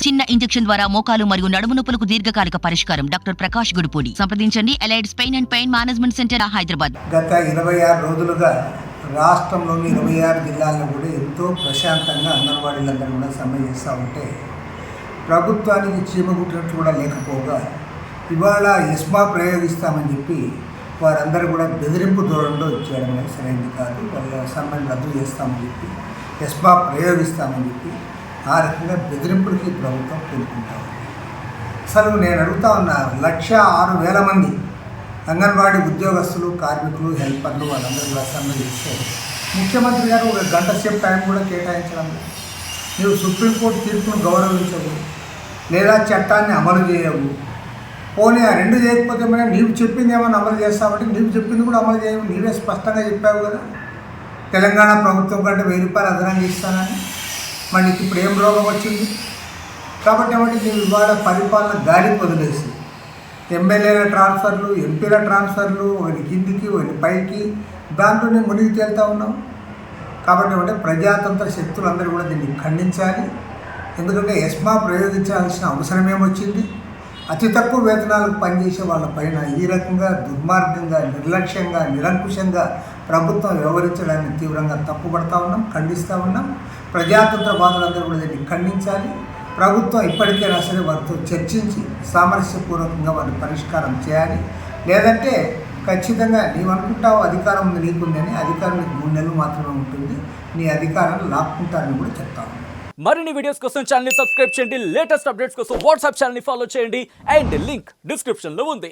చిన్న ఇంజెక్షన్ ద్వారా మోకాలు మరియు నడుము నొప్పులకు దీర్ఘకాలిక పరిష్కారం. డాక్టర్ ప్రకాష్ గుడిపూడి. సంప్రదించండి. Allied's pain and pain management center, Hyderabad. గత 26 రోజులుగా రాష్ట్రంలోని 26 జిల్లాల్లో కూడా ఎంతో ప్రశాంతంగా అంగన్వాడీలందరూ కూడా సమ్మె చేస్తూ ఉంటే ప్రభుత్వానికి చీమగుట్టినట్లు కూడా లేకపోగా ఇవాళ ఎస్మా ప్రయోగిస్తామని చెప్పి వారందరూ కూడా బెదిరింపు ధోరణిలో ఇచ్చేయడం అనేది సరైనది కాదు. వాళ్ళ సమ్మెను రద్దు చేస్తామని చెప్పి ఎస్మా ప్రయోగిస్తామని చెప్పి ఆ రకంగా బెదిరింపులకి ప్రభుత్వం కోరుకుంటారు. అసలు నేను అడుగుతా ఉన్నా, 1,06,000 మంది అంగన్వాడీ ఉద్యోగస్తులు, కార్మికులు, హెల్పర్లు వాళ్ళందరూ కూడా సమ్మె చేస్తే ముఖ్యమంత్రి గారు ఒక గంట సేపు టైం కూడా కేటాయించడం లేదు. నువ్వు సుప్రీంకోర్టు తీర్పును గౌరవించవు, లేదా చట్టాన్ని అమలు చేయవు. పోనీ ఆ రెండు చేయకపోతే మరి నీవు చెప్పింది ఏమైనా అమలు చేస్తావంటే నీవు చెప్పింది కూడా అమలు చేయవు. నీవే స్పష్టంగా చెప్పావు కదా, తెలంగాణ ప్రభుత్వం కంటే 1000 రూపాయలు అదనంగా ఇస్తానని. మరి నీకు ఇప్పుడు ఏం రోగం వచ్చింది? కాబట్టి నీవు ఇవాళ పరిపాలన గాలికి వదిలేసి ఎమ్మెల్యేల ట్రాన్స్ఫర్లు, ఎంపీల ట్రాన్స్ఫర్లు, ఒకటి కిందికి ఒకటి పైకి, దాంట్లోనే మునిగి తేలుతూ ఉన్నాం. కాబట్టి ప్రజాతంత్ర శక్తులందరూ కూడా దీన్ని ఖండించాలి. ఎందుకంటే ఎస్మా ప్రయోగించాల్సిన అవసరం ఏమొచ్చింది? అతి తక్కువ వేతనాలకు పనిచేసే వాళ్ళ పైన ఈ రకంగా దుర్మార్గంగా, నిర్లక్ష్యంగా, నిరంకుశంగా ప్రభుత్వం వ్యవహరించడాన్ని తీవ్రంగా తప్పుపడతా ఉన్నాం, ఖండిస్తూ ఉన్నాం. ప్రజాతంత్రవాదులందరూ కూడా దీన్ని ఖండించాలి. ప్రభుత్వం ఇప్పటికైనా సరే వారితో చర్చించి సామరస్యపూర్వకంగా వారిని పరిష్కారం చేయాలి. లేదంటే ఖచ్చితంగా నీవు అనుకుంటావు అధికారం ఉంది నీకుంది అని, అధికారం నీకు 3 నెలలు మాత్రమే ఉంటుంది, నీ అధికారాన్ని లాక్కుంటారని కూడా చెప్తాను. మరిన్ని వీడియోస్ కోసం ఛానల్ ని సబ్స్క్రైబ్ చేయండి. లేటెస్ట్ అప్డేట్స్ కోసం వాట్సాప్ ఛానల్ ని ఫాలో చేయండి. అండ్ లింక్ డిస్క్రిప్షన్ లో ఉంది.